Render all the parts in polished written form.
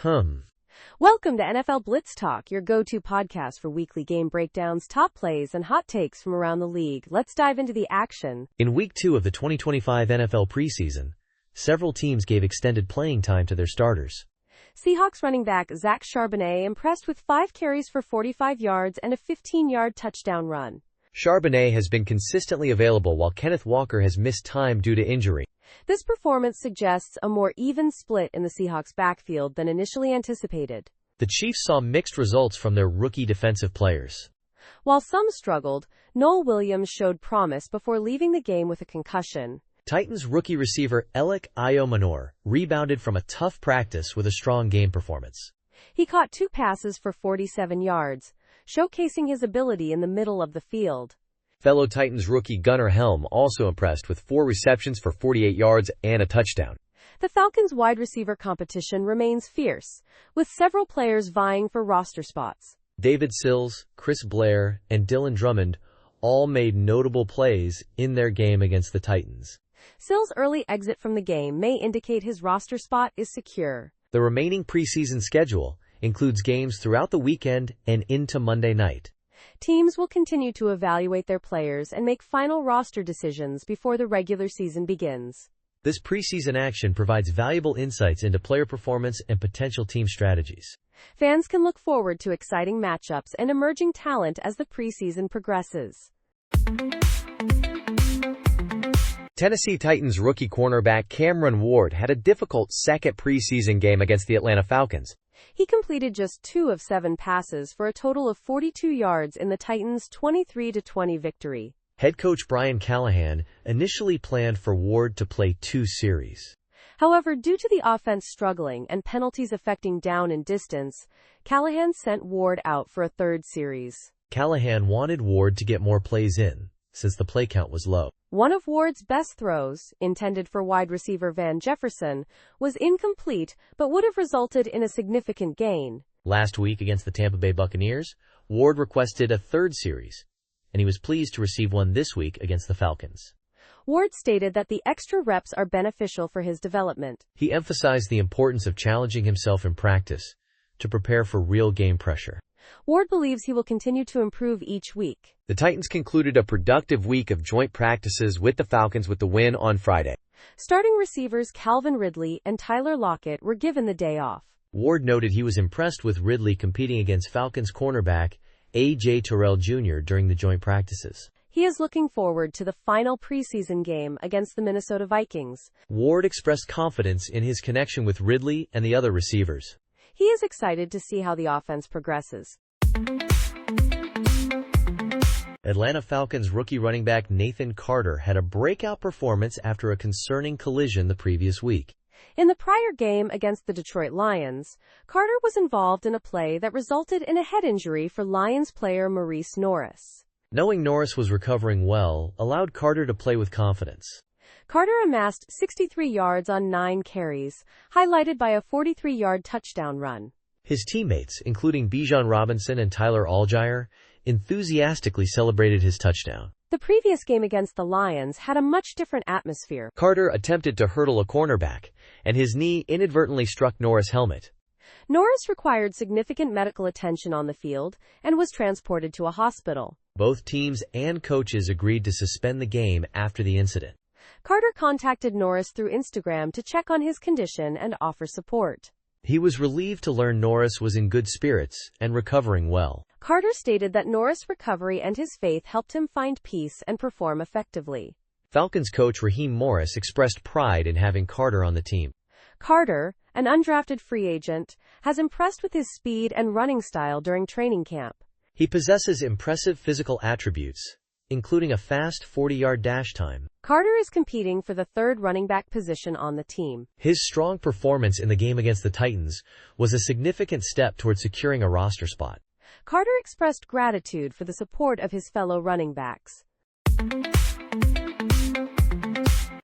Welcome to NFL Blitz Talk, your go-to podcast for weekly game breakdowns, top plays, and hot takes from around the league. Let's dive into the action. In Week 2 of the 2025 NFL preseason, several teams gave extended playing time to their starters. Seahawks running back Zach Charbonnet impressed with 5 carries for 45 yards and a 15-yard touchdown run. Charbonnet has been consistently available while Kenneth Walker has missed time due to injury. This performance suggests a more even split in the Seahawks' backfield than initially anticipated. The Chiefs saw mixed results from their rookie defensive players. While some struggled, Noel Williams showed promise before leaving the game with a concussion. Titans rookie receiver Elic Ayomanor rebounded from a tough practice with a strong game performance. He caught 2 passes for 47 yards, showcasing his ability in the middle of the field. Fellow Titans rookie Gunnar Helm also impressed with 4 receptions for 48 yards and a touchdown. The Falcons' wide receiver competition remains fierce, with several players vying for roster spots. David Sills, Chris Blair, and Dylan Drummond all made notable plays in their game against the Titans. Sills' early exit from the game may indicate his roster spot is secure. The remaining preseason schedule includes games throughout the weekend and into Monday night. Teams will continue to evaluate their players and make final roster decisions before the regular season begins. This preseason action provides valuable insights into player performance and potential team strategies. Fans can look forward to exciting matchups and emerging talent as the preseason progresses. Tennessee Titans rookie cornerback Cameron Ward had a difficult second preseason game against the Atlanta Falcons. He completed just 2 of 7 passes for a total of 42 yards in the Titans' 23-20 victory. Head coach Brian Callahan initially planned for Ward to play 2 series. However, due to the offense struggling and penalties affecting down and distance, Callahan sent Ward out for a 3rd series. Callahan wanted Ward to get more plays in, since the play count was low. One of Ward's best throws, intended for wide receiver Van Jefferson, was incomplete but would have resulted in a significant gain. Last week against the Tampa Bay Buccaneers, Ward requested a 3rd series, and he was pleased to receive one this week against the Falcons. Ward stated that the extra reps are beneficial for his development. He emphasized the importance of challenging himself in practice to prepare for real game pressure. Ward believes he will continue to improve each week. The Titans concluded a productive week of joint practices with the Falcons with the win on Friday. Starting receivers Calvin Ridley and Tyler Lockett were given the day off. Ward noted he was impressed with Ridley competing against Falcons cornerback A.J. Terrell Jr. during the joint practices. He is looking forward to the final preseason game against the Minnesota Vikings. Ward expressed confidence in his connection with Ridley and the other receivers. He is excited to see how the offense progresses. Atlanta Falcons rookie running back Nathan Carter had a breakout performance after a concerning collision the previous week. In the prior game against the Detroit Lions, Carter was involved in a play that resulted in a head injury for Lions player Maurice Norris. Knowing Norris was recovering well allowed Carter to play with confidence. Carter amassed 63 yards on 9 carries, highlighted by a 43-yard touchdown run. His teammates, including Bijan Robinson and Tyler Allgeier, enthusiastically celebrated his touchdown. The previous game against the Lions had a much different atmosphere. Carter attempted to hurdle a cornerback, and his knee inadvertently struck Norris' helmet. Norris required significant medical attention on the field and was transported to a hospital. Both teams and coaches agreed to suspend the game after the incident. Carter contacted Norris through Instagram to check on his condition and offer support. He was relieved to learn Norris was in good spirits and recovering well. Carter stated that Norris' recovery and his faith helped him find peace and perform effectively. Falcons coach Raheem Morris expressed pride in having Carter on the team. Carter, an undrafted free agent, has impressed with his speed and running style during training camp. He possesses impressive physical attributes, including a fast 40-yard dash time. Carter is competing for the 3rd running back position on the team. His strong performance in the game against the Titans was a significant step toward securing a roster spot. Carter expressed gratitude for the support of his fellow running backs.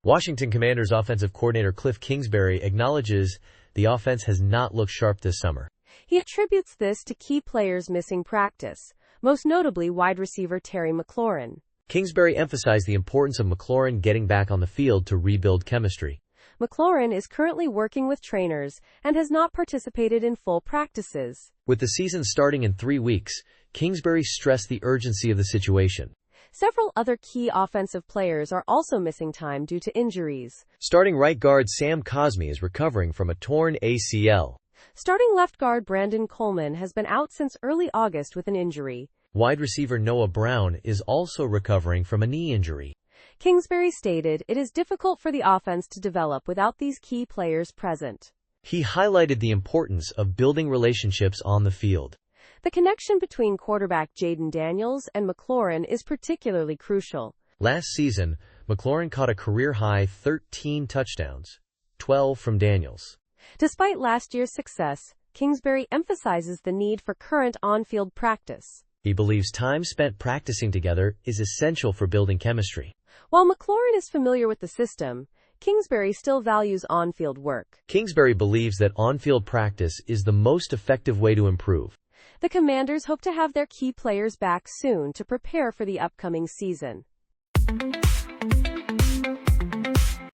Washington Commanders offensive coordinator Cliff Kingsbury acknowledges the offense has not looked sharp this summer. He attributes this to key players missing practice, most notably wide receiver Terry McLaurin. Kingsbury emphasized the importance of McLaurin getting back on the field to rebuild chemistry. McLaurin is currently working with trainers and has not participated in full practices. With the season starting in 3 weeks, Kingsbury stressed the urgency of the situation. Several other key offensive players are also missing time due to injuries. Starting right guard Sam Cosmi is recovering from a torn ACL. Starting left guard Brandon Coleman has been out since early August with an injury. Wide receiver Noah Brown is also recovering from a knee injury. Kingsbury stated it is difficult for the offense to develop without these key players present. He highlighted the importance of building relationships on the field. The connection between quarterback Jaden Daniels and McLaurin is particularly crucial. Last season, McLaurin caught a career-high 13 touchdowns, 12 from Daniels. Despite last year's success, Kingsbury emphasizes the need for current on-field practice. He believes time spent practicing together is essential for building chemistry. While McLaurin is familiar with the system, Kingsbury still values on-field work. Kingsbury believes that on-field practice is the most effective way to improve. The Commanders hope to have their key players back soon to prepare for the upcoming season.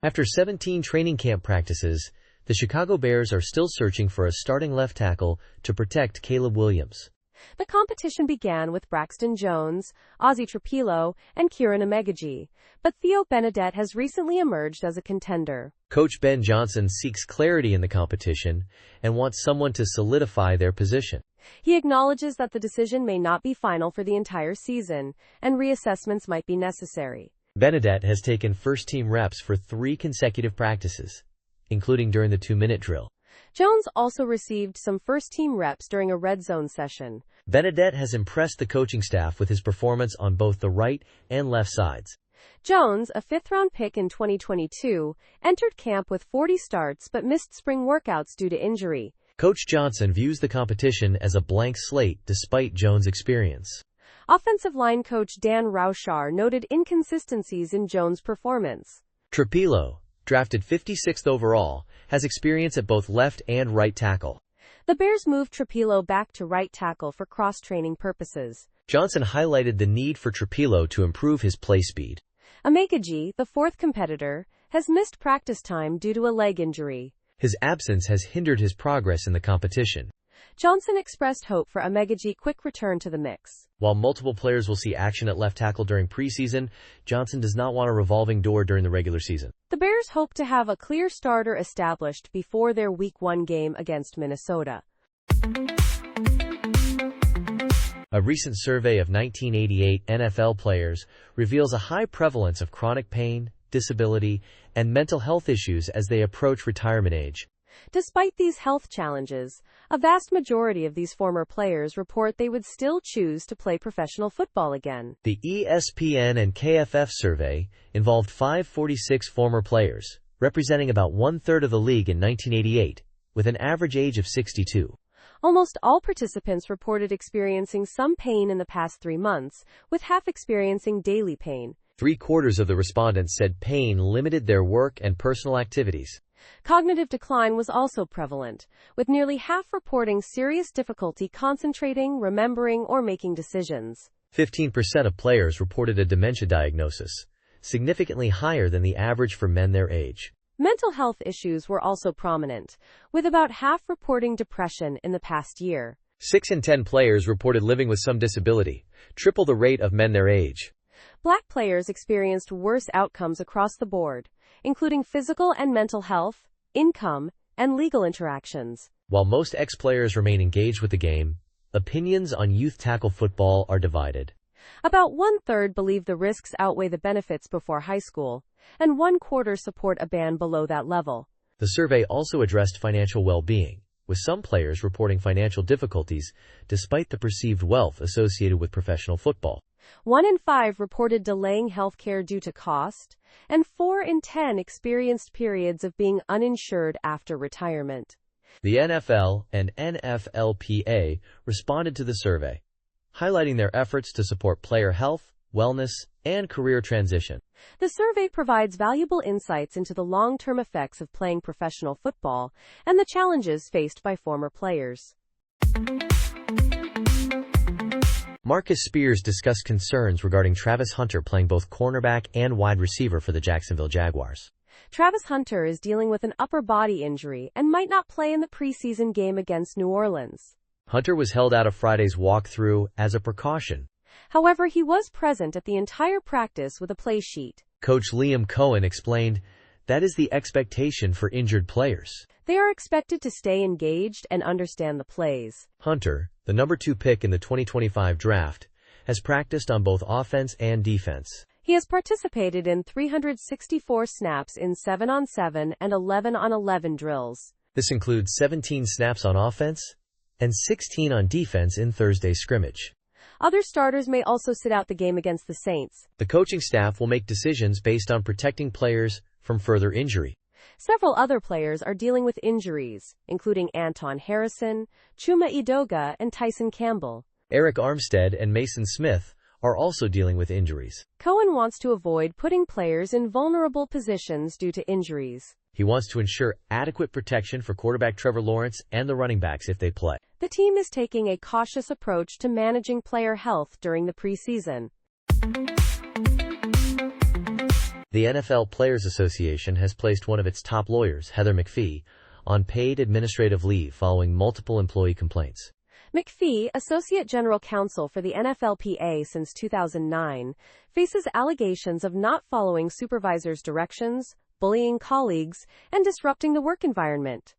After 17 training camp practices, the Chicago Bears are still searching for a starting left tackle to protect Caleb Williams. The competition began with Braxton Jones, Ozzie Trapilo, and Kieran Amegaji, but Theo Benedette has recently emerged as a contender. Coach Ben Johnson seeks clarity in the competition and wants someone to solidify their position. He acknowledges that the decision may not be final for the entire season, and reassessments might be necessary. Benedette has taken first-team reps for 3 consecutive practices, including during the 2-minute drill. Jones also received some first-team reps during a red zone session. Benedette has impressed the coaching staff with his performance on both the right and left sides. Jones, a 5th-round pick in 2022, entered camp with 40 starts but missed spring workouts due to injury. Coach Johnson views the competition as a blank slate despite Jones' experience. Offensive line coach Dan Rauschar noted inconsistencies in Jones' performance. Trapilo, drafted 56th overall, has experience at both left and right tackle. The Bears moved Trapilo back to right tackle for cross-training purposes. Johnson highlighted the need for Trapilo to improve his play speed. Amegaji, the 4th competitor, has missed practice time due to a leg injury. His absence has hindered his progress in the competition. Johnson expressed hope for Amegaji's quick return to the mix. While multiple players will see action at left tackle during preseason, Johnson does not want a revolving door during the regular season. The Bears hope to have a clear starter established before their Week 1 game against Minnesota. A recent survey of 1988 NFL players reveals a high prevalence of chronic pain, disability, and mental health issues as they approach retirement age. Despite these health challenges, a vast majority of these former players report they would still choose to play professional football again. The ESPN and KFF survey involved 546 former players, representing about 1/3 of the league in 1988, with an average age of 62. Almost all participants reported experiencing some pain in the past 3 months, with half experiencing daily pain. 3/4 of the respondents said pain limited their work and personal activities. Cognitive decline was also prevalent, with nearly half reporting serious difficulty concentrating, remembering, or making decisions. 15% of players reported a dementia diagnosis, significantly higher than the average for men their age. Mental health issues were also prominent, with about half reporting depression in the past year. 6 in 10 players reported living with some disability, triple the rate of men their age. Black players experienced worse outcomes across the board, including physical and mental health, income, and legal interactions. While most ex-players remain engaged with the game, opinions on youth tackle football are divided. About 1/3 believe the risks outweigh the benefits before high school, and 1/4 support a ban below that level. The survey also addressed financial well-being, with some players reporting financial difficulties despite the perceived wealth associated with professional football. 1 in 5 reported delaying health care due to cost, and 4 in 10 experienced periods of being uninsured after retirement. The NFL and NFLPA responded to the survey, highlighting their efforts to support player health, wellness, and career transition. The survey provides valuable insights into the long-term effects of playing professional football and the challenges faced by former players. Marcus Spears discussed concerns regarding Travis Hunter playing both cornerback and wide receiver for the Jacksonville Jaguars. Travis Hunter is dealing with an upper body injury and might not play in the preseason game against New Orleans. Hunter was held out of Friday's walkthrough as a precaution. However, he was present at the entire practice with a play sheet. Coach Liam Cohen explained, "That is the expectation for injured players." They are expected to stay engaged and understand the plays. Hunter, the number 2 pick in the 2025 draft, has practiced on both offense and defense. He has participated in 364 snaps in 7-on-7 and 11-on-11 drills. This includes 17 snaps on offense and 16 on defense in Thursday's scrimmage. Other starters may also sit out the game against the Saints. The coaching staff will make decisions based on protecting players from further injury. Several other players are dealing with injuries, including Anton Harrison, Chuma Edoga, and Tyson Campbell. Eric Armstead and Mason Smith are also dealing with injuries. Cohen wants to avoid putting players in vulnerable positions due to injuries. He wants to ensure adequate protection for quarterback Trevor Lawrence and the running backs if they play. The team is taking a cautious approach to managing player health during the preseason. The NFL Players Association has placed one of its top lawyers, Heather McPhee, on paid administrative leave following multiple employee complaints. McPhee, Associate General Counsel for the NFLPA since 2009, faces allegations of not following supervisors' directions, bullying colleagues, and disrupting the work environment.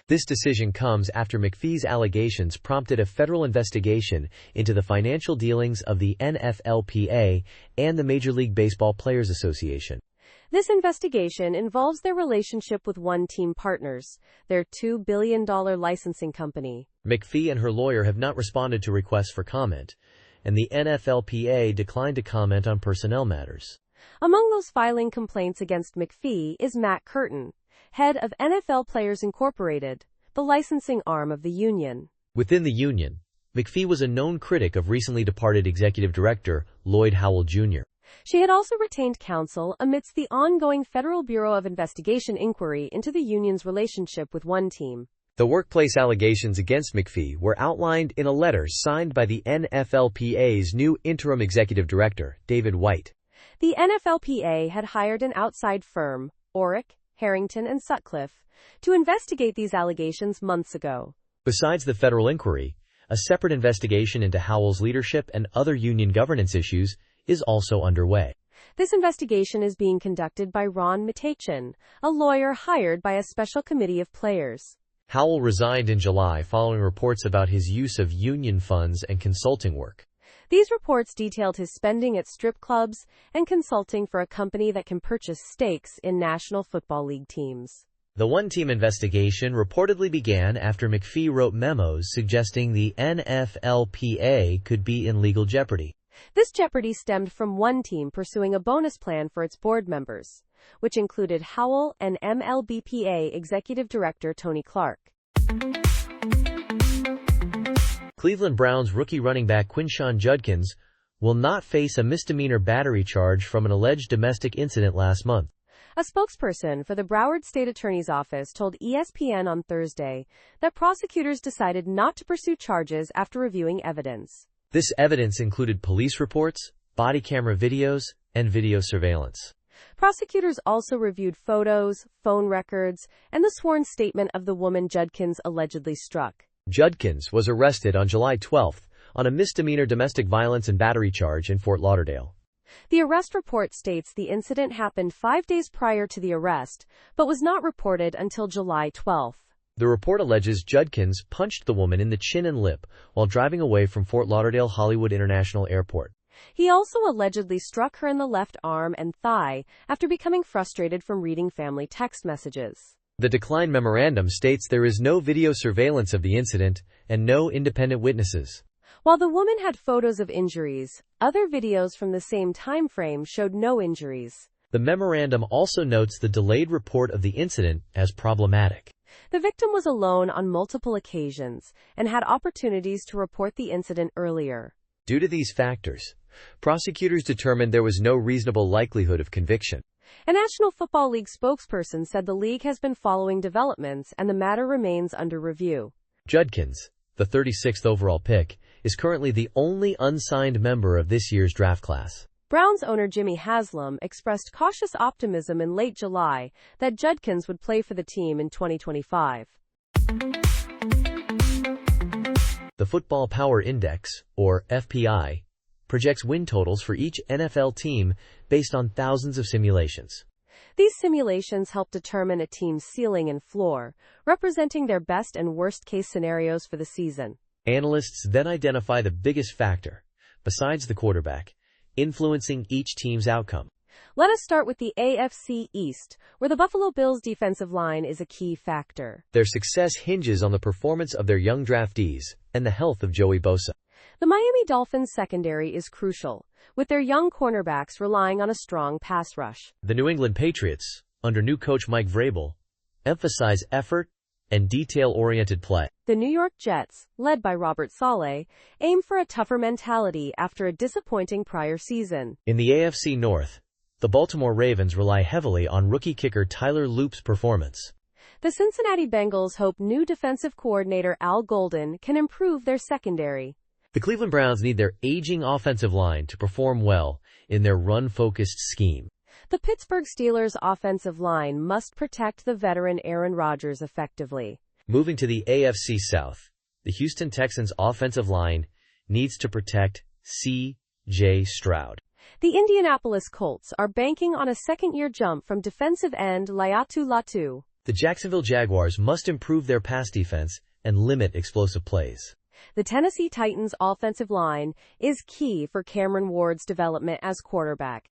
This decision comes after McPhee's allegations prompted a federal investigation into the financial dealings of the NFLPA and the Major League Baseball Players Association. This investigation involves their relationship with One Team Partners, their $2 billion licensing company. McPhee and her lawyer have not responded to requests for comment, and the NFLPA declined to comment on personnel matters. Among those filing complaints against McPhee is Matt Curtin, head of NFL Players Incorporated, the licensing arm of the union. Within the union, McPhee was a known critic of recently departed executive director Lloyd Howell Jr. She had also retained counsel amidst the ongoing Federal Bureau of Investigation inquiry into the union's relationship with One Team. The workplace allegations against McPhee were outlined in a letter signed by the NFLPA's new interim executive director, David White. The NFLPA had hired an outside firm, Orrick, Harrington and Sutcliffe, to investigate these allegations months ago. Besides the federal inquiry, a separate investigation into Howell's leadership and other union governance issues is also underway. This investigation is being conducted by Ron Mitachin, a lawyer hired by a special committee of players. Howell resigned in July following reports about his use of union funds and consulting work. These reports detailed his spending at strip clubs and consulting for a company that can purchase stakes in National Football League teams. The one-team investigation reportedly began after McPhee wrote memos suggesting the NFLPA could be in legal jeopardy. This jeopardy stemmed from One Team pursuing a bonus plan for its board members, which included Howell and MLBPA Executive Director Tony Clark. Cleveland Browns rookie running back Quinshon Judkins will not face a misdemeanor battery charge from an alleged domestic incident last month. A spokesperson for the Broward State Attorney's Office told ESPN on Thursday that prosecutors decided not to pursue charges after reviewing evidence. This evidence included police reports, body camera videos, and video surveillance. Prosecutors also reviewed photos, phone records, and the sworn statement of the woman Judkins allegedly struck. Judkins was arrested on July 12 on a misdemeanor domestic violence and battery charge in Fort Lauderdale. The arrest report states the incident happened 5 days prior to the arrest, but was not reported until July 12. The report alleges Judkins punched the woman in the chin and lip while driving away from Fort Lauderdale Hollywood International Airport. He also allegedly struck her in the left arm and thigh after becoming frustrated from reading family text messages. The decline memorandum states there is no video surveillance of the incident and no independent witnesses. While the woman had photos of injuries, other videos from the same time frame showed no injuries. The memorandum also notes the delayed report of the incident as problematic. The victim was alone on multiple occasions and had opportunities to report the incident earlier. Due to these factors, prosecutors determined there was no reasonable likelihood of conviction. A National Football League spokesperson said the league has been following developments and the matter remains under review. Judkins, the 36th overall pick, is currently the only unsigned member of this year's draft class. Browns owner Jimmy Haslam expressed cautious optimism in late July that Judkins would play for the team in 2025. The Football Power Index, or FPI, projects win totals for each NFL team based on thousands of simulations. These simulations help determine a team's ceiling and floor, representing their best and worst-case scenarios for the season. Analysts then identify the biggest factor, besides the quarterback, influencing each team's outcome. Let us start with the AFC East, where the Buffalo Bills' defensive line is a key factor. Their success hinges on the performance of their young draftees and the health of Joey Bosa. The Miami Dolphins' secondary is crucial, with their young cornerbacks relying on a strong pass rush. The New England Patriots, under new coach Mike Vrabel, emphasize effort and detail-oriented play. The New York Jets, led by Robert Saleh, aim for a tougher mentality after a disappointing prior season. In the AFC North, the Baltimore Ravens rely heavily on rookie kicker Tyler Loop's performance. The Cincinnati Bengals hope new defensive coordinator Al Golden can improve their secondary. The Cleveland Browns need their aging offensive line to perform well in their run-focused scheme. The Pittsburgh Steelers' offensive line must protect the veteran Aaron Rodgers effectively. Moving to the AFC South, the Houston Texans' offensive line needs to protect C.J. Stroud. The Indianapolis Colts are banking on a second-year jump from defensive end Laiatu Latu. The Jacksonville Jaguars must improve their pass defense and limit explosive plays. The Tennessee Titans' offensive line is key for Cameron Ward's development as quarterback.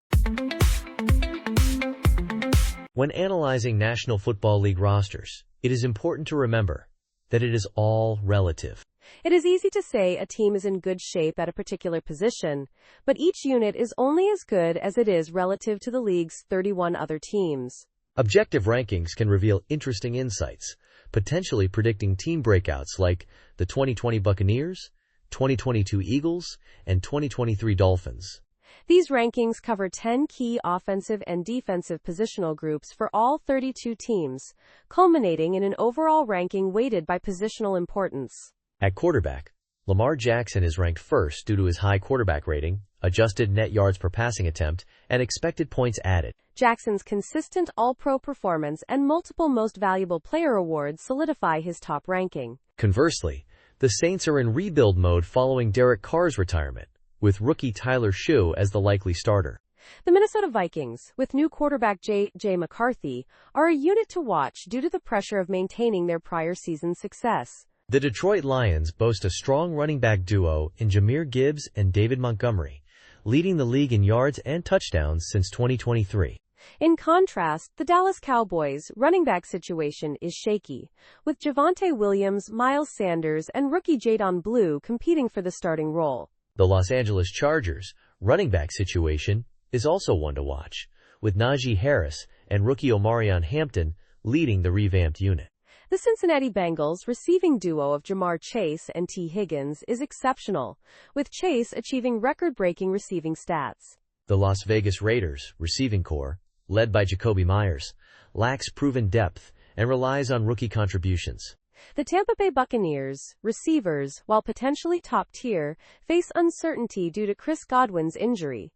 When analyzing National Football League rosters, it is important to remember that it is all relative. It is easy to say a team is in good shape at a particular position, but each unit is only as good as it is relative to the league's 31 other teams. Objective rankings can reveal interesting insights, potentially predicting team breakouts like the 2020 Buccaneers, 2022 Eagles, and 2023 Dolphins. These rankings cover 10 key offensive and defensive positional groups for all 32 teams, culminating in an overall ranking weighted by positional importance. At quarterback, Lamar Jackson is ranked first due to his high quarterback rating, adjusted net yards per passing attempt, and expected points added. Jackson's consistent All-Pro performance and multiple Most Valuable Player awards solidify his top ranking. Conversely, the Saints are in rebuild mode following Derek Carr's retirement, with rookie Tyler Shough as the likely starter. The Minnesota Vikings, with new quarterback J.J. McCarthy, are a unit to watch due to the pressure of maintaining their prior season success. The Detroit Lions boast a strong running back duo in Jahmyr Gibbs and David Montgomery, leading the league in yards and touchdowns since 2023. In contrast, the Dallas Cowboys' running back situation is shaky, with Javonte Williams, Miles Sanders, and rookie Jadon Blue competing for the starting role. The Los Angeles Chargers' running back situation is also one to watch, with Najee Harris and rookie Omarion Hampton leading the revamped unit. The Cincinnati Bengals' receiving duo of Jamar Chase and T. Higgins is exceptional, with Chase achieving record-breaking receiving stats. The Las Vegas Raiders' receiving corps, led by Jacoby Myers, lacks proven depth and relies on rookie contributions. The Tampa Bay Buccaneers' receivers, while potentially top-tier, face uncertainty due to Chris Godwin's injury.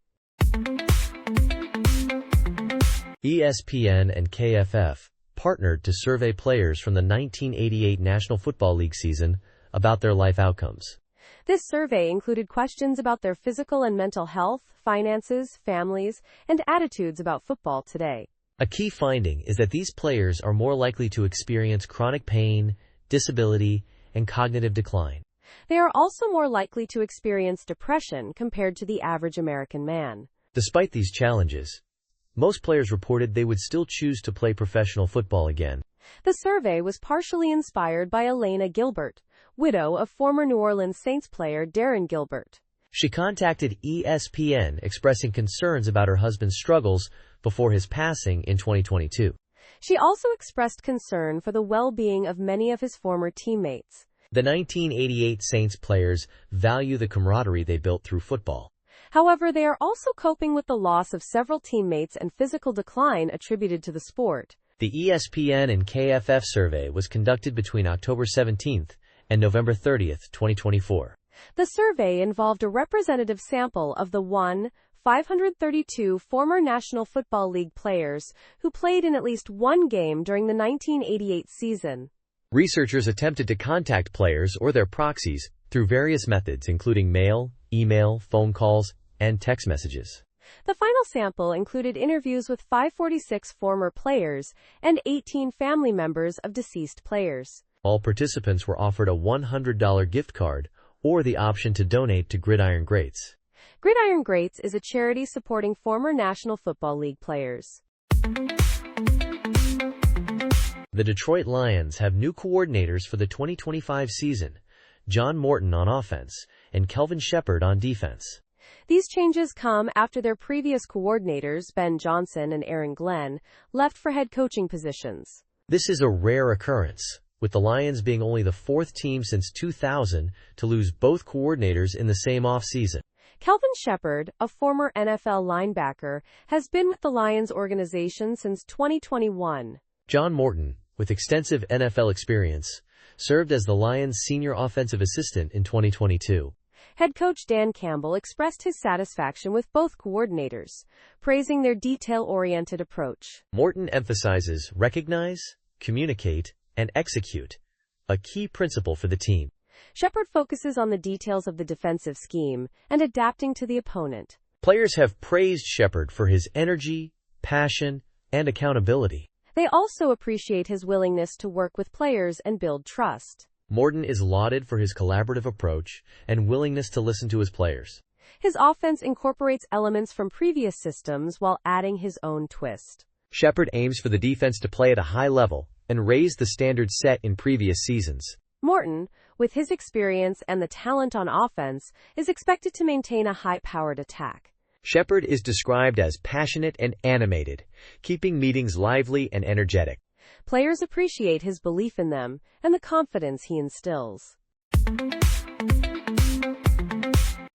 ESPN and KFF partnered to survey players from the 1988 National Football League season about their life outcomes. This survey included questions about their physical and mental health, finances, families, and attitudes about football today. A key finding is that these players are more likely to experience chronic pain, disability, and cognitive decline. They are also more likely to experience depression compared to the average American man. Despite these challenges, most players reported they would still choose to play professional football again. The survey was partially inspired by Elena Gilbert, widow of former New Orleans Saints player Darren Gilbert. She contacted ESPN expressing concerns about her husband's struggles before his passing in 2022. She also expressed concern for the well-being of many of his former teammates. The 1988 Saints players value the camaraderie they built through football. However, they are also coping with the loss of several teammates and physical decline attributed to the sport. The ESPN and KFF survey was conducted between October 17th and November 30th, 2024. The survey involved a representative sample of the 1, 532 former National Football League players who played in at least one game during the 1988 season. Researchers attempted to contact players or their proxies through various methods, including mail, email, phone calls, and text messages. The final sample included interviews with 546 former players and 18 family members of deceased players. All participants were offered a $100 gift card or the option to donate to Gridiron Greats. Gridiron Greats is a charity supporting former National Football League players. The Detroit Lions have new coordinators for the 2025 season, John Morton on offense and Kelvin Shepard on defense. These changes come after their previous coordinators, Ben Johnson and Aaron Glenn, left for head coaching positions. This is a rare occurrence, with the Lions being only the fourth team since 2000 to lose both coordinators in the same offseason. Kelvin Shepard, a former NFL linebacker, has been with the Lions organization since 2021. John Morton, with extensive NFL experience, served as the Lions' senior offensive assistant in 2022. Head coach Dan Campbell expressed his satisfaction with both coordinators, praising their detail-oriented approach. Morton emphasizes recognize, communicate, and execute, a key principle for the team. Shepard focuses on the details of the defensive scheme and adapting to the opponent. Players have praised Shepard for his energy, passion, and accountability. They also appreciate his willingness to work with players and build trust. Morton is lauded for his collaborative approach and willingness to listen to his players. His offense incorporates elements from previous systems while adding his own twist. Shepard aims for the defense to play at a high level and raise the standards set in previous seasons. Morton, with his experience and the talent on offense, is expected to maintain a high-powered attack. Shepard is described as passionate and animated, keeping meetings lively and energetic. Players appreciate his belief in them and the confidence he instills.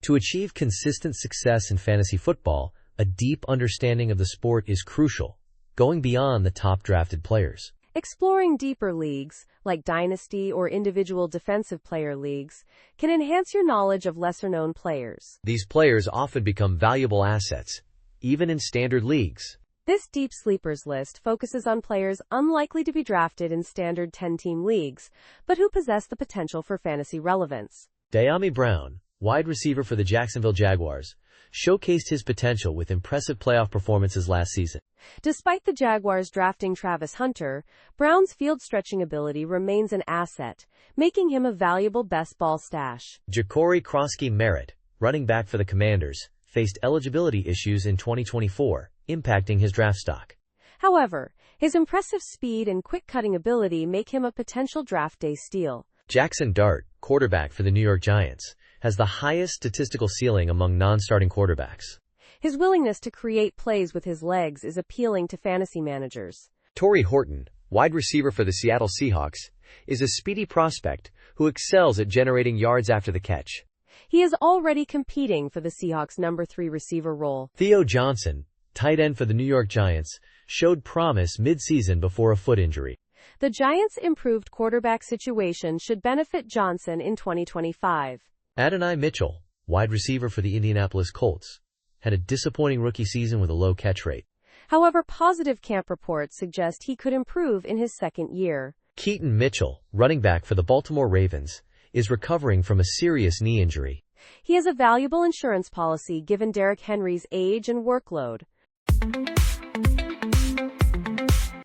To achieve consistent success in fantasy football, a deep understanding of the sport is crucial, going beyond the top drafted players. Exploring deeper leagues, like dynasty or individual defensive player leagues, can enhance your knowledge of lesser-known players. These players often become valuable assets, even in standard leagues. This deep sleepers list focuses on players unlikely to be drafted in standard 10-team leagues, but who possess the potential for fantasy relevance. Dyami Brown, wide receiver for the Jacksonville Jaguars, showcased his potential with impressive playoff performances last season. Despite the Jaguars drafting Travis Hunter, Brown's field-stretching ability remains an asset, making him a valuable best ball stash. Ja'Cory Krosky-Merritt, running back for the Commanders, faced eligibility issues in 2024, impacting his draft stock. However, his impressive speed and quick-cutting ability make him a potential draft day steal. Jackson Dart, quarterback for the New York Giants, has the highest statistical ceiling among non-starting quarterbacks. His willingness to create plays with his legs is appealing to fantasy managers. Torrey Horton, wide receiver for the Seattle Seahawks, is a speedy prospect who excels at generating yards after the catch. He is already competing for the Seahawks' number 3 receiver role. Theo Johnson, tight end for the New York Giants, showed promise mid-season before a foot injury. The Giants' improved quarterback situation should benefit Johnson in 2025. Adonai Mitchell, wide receiver for the Indianapolis Colts, had a disappointing rookie season with a low catch rate. However, positive camp reports suggest he could improve in his second year. Keaton Mitchell, running back for the Baltimore Ravens, is recovering from a serious knee injury. He has a valuable insurance policy given Derrick Henry's age and workload.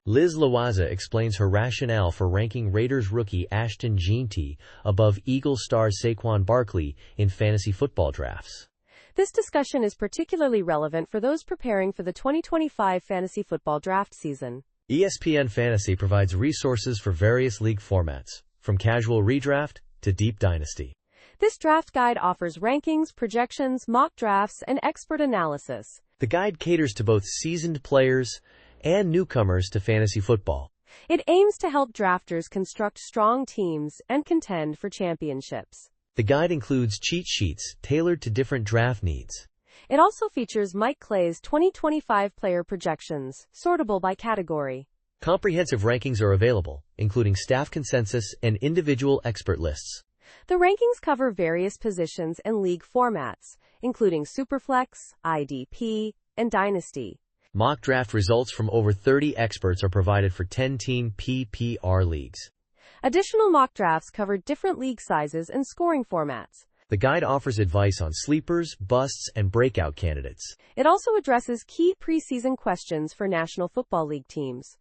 Liz Loaza explains her rationale for ranking Raiders rookie Ashton Jeanty above Eagles star Saquon Barkley in fantasy football drafts. This discussion is particularly relevant for those preparing for the 2025 fantasy football draft season. ESPN Fantasy provides resources for various league formats, from casual redraft to deep dynasty. This draft guide offers rankings, projections, mock drafts, and expert analysis. The guide caters to both seasoned players and newcomers to fantasy football. It aims to help drafters construct strong teams and contend for championships. The guide includes cheat sheets tailored to different draft needs. It also features Mike Clay's 2025 player projections, sortable by category. Comprehensive rankings are available, including staff consensus and individual expert lists. The rankings cover various positions and league formats, including Superflex, IDP, and Dynasty. Mock draft results from over 30 experts are provided for 10-team PPR leagues. Additional mock drafts cover different league sizes and scoring formats. The guide offers advice on sleepers, busts, and breakout candidates. It also addresses key preseason questions for National Football League teams.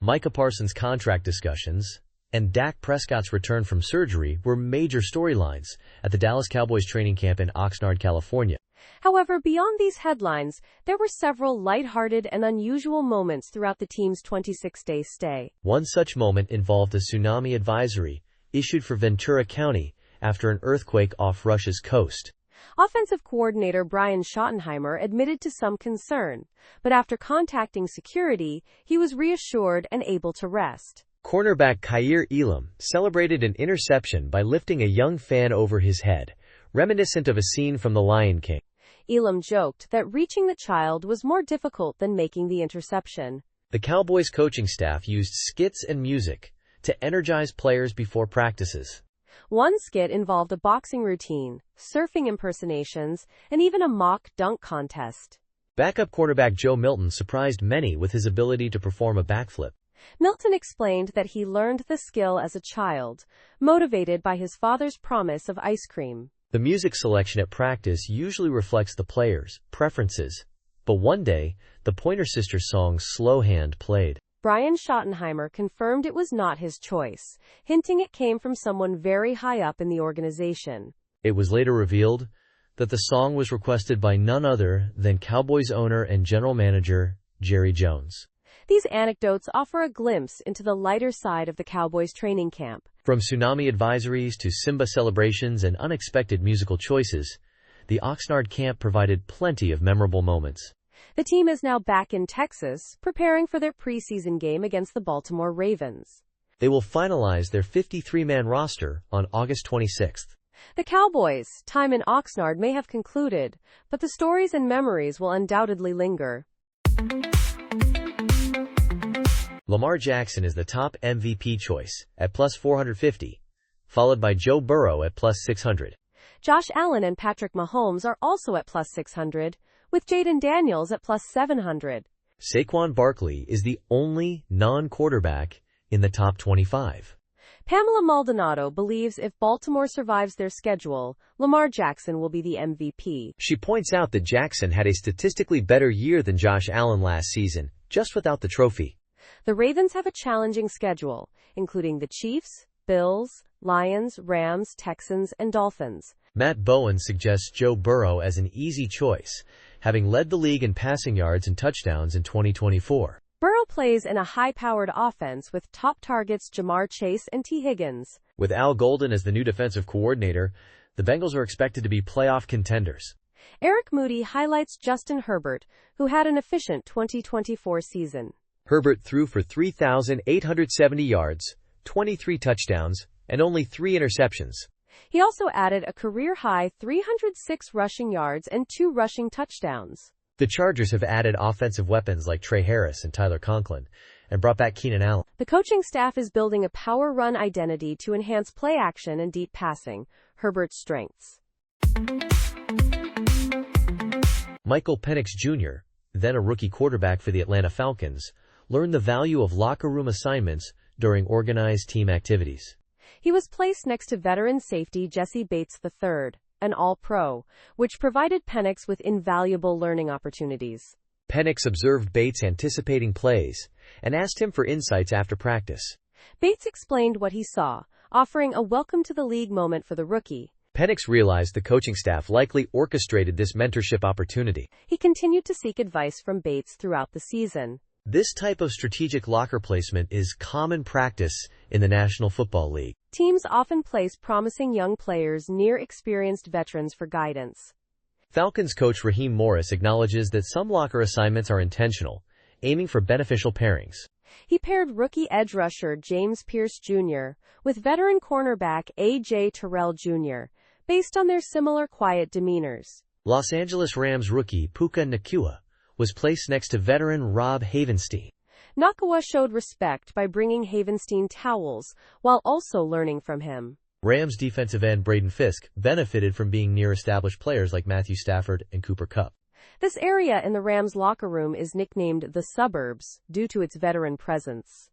Micah Parsons' contract discussions and Dak Prescott's return from surgery were major storylines at the Dallas Cowboys training camp in Oxnard, California. However, beyond these headlines, there were several lighthearted and unusual moments throughout the team's 26-day stay. One such moment involved a tsunami advisory issued for Ventura County after an earthquake off Russia's coast. Offensive coordinator Brian Schottenheimer admitted to some concern, but after contacting security, he was reassured and able to rest. Cornerback Kaiir Elam celebrated an interception by lifting a young fan over his head, reminiscent of a scene from The Lion King. Elam joked that reaching the child was more difficult than making the interception. The Cowboys coaching staff used skits and music to energize players before practices. One skit involved a boxing routine, surfing impersonations, and even a mock dunk contest. Backup quarterback Joe Milton surprised many with his ability to perform a backflip. Milton explained that he learned the skill as a child, motivated by his father's promise of ice cream. The music selection at practice usually reflects the players' preferences, but one day, the Pointer Sisters song Slow Hand played. Brian Schottenheimer confirmed it was not his choice, hinting it came from someone very high up in the organization. It was later revealed that the song was requested by none other than Cowboys owner and general manager Jerry Jones. These anecdotes offer a glimpse into the lighter side of the Cowboys training camp. From tsunami advisories to Simba celebrations and unexpected musical choices, the Oxnard camp provided plenty of memorable moments. The team is now back in Texas, preparing for their preseason game against the Baltimore Ravens. They will finalize their 53-man roster on August 26th. The Cowboys' time in Oxnard may have concluded, but the stories and memories will undoubtedly linger. Lamar Jackson is the top MVP choice at plus 450, followed by Joe Burrow at plus 600. Josh Allen and Patrick Mahomes are also at plus 600, with Jaden Daniels at plus 700. Saquon Barkley is the only non-quarterback in the top 25. Pamela Maldonado believes if Baltimore survives their schedule, Lamar Jackson will be the MVP. She points out that Jackson had a statistically better year than Josh Allen last season, just without the trophy. The Ravens have a challenging schedule, including the Chiefs, Bills, Lions, Rams, Texans, and Dolphins. Matt Bowen suggests Joe Burrow as an easy choice, having led the league in passing yards and touchdowns in 2024. Burrow plays in a high-powered offense with top targets Jamar Chase and T. Higgins. With Al Golden as the new defensive coordinator, the Bengals are expected to be playoff contenders. Eric Moody highlights Justin Herbert, who had an efficient 2024 season. Herbert threw for 3,870 yards, 23 touchdowns, and only 3 interceptions. He also added a career-high 306 rushing yards and 2 rushing touchdowns. The Chargers have added offensive weapons like Trey Harris and Tyler Conklin, and brought back Keenan Allen. The coaching staff is building a power run identity to enhance play action and deep passing, Herbert's strengths. Michael Penix Jr., then a rookie quarterback for the Atlanta Falcons, learned the value of locker room assignments during organized team activities. He was placed next to veteran safety Jesse Bates III, an All-Pro, which provided Penix with invaluable learning opportunities. Penix observed Bates anticipating plays and asked him for insights after practice. Bates explained what he saw, offering a welcome-to-the-league moment for the rookie. Penix realized the coaching staff likely orchestrated this mentorship opportunity. He continued to seek advice from Bates throughout the season. This type of strategic locker placement is common practice in the National Football League. Teams often place promising young players near experienced veterans for guidance. Falcons coach Raheem Morris acknowledges that some locker assignments are intentional, aiming for beneficial pairings. He paired rookie edge rusher James Pierce Jr. with veteran cornerback A.J. Terrell Jr., based on their similar quiet demeanors. Los Angeles Rams rookie Puka Nacua was placed next to veteran Rob Havenstein. Nakawa showed respect by bringing Havenstein towels, while also learning from him. Rams defensive end Braden Fisk benefited from being near established players like Matthew Stafford and Cooper Kupp. This area in the Rams locker room is nicknamed the suburbs due to its veteran presence.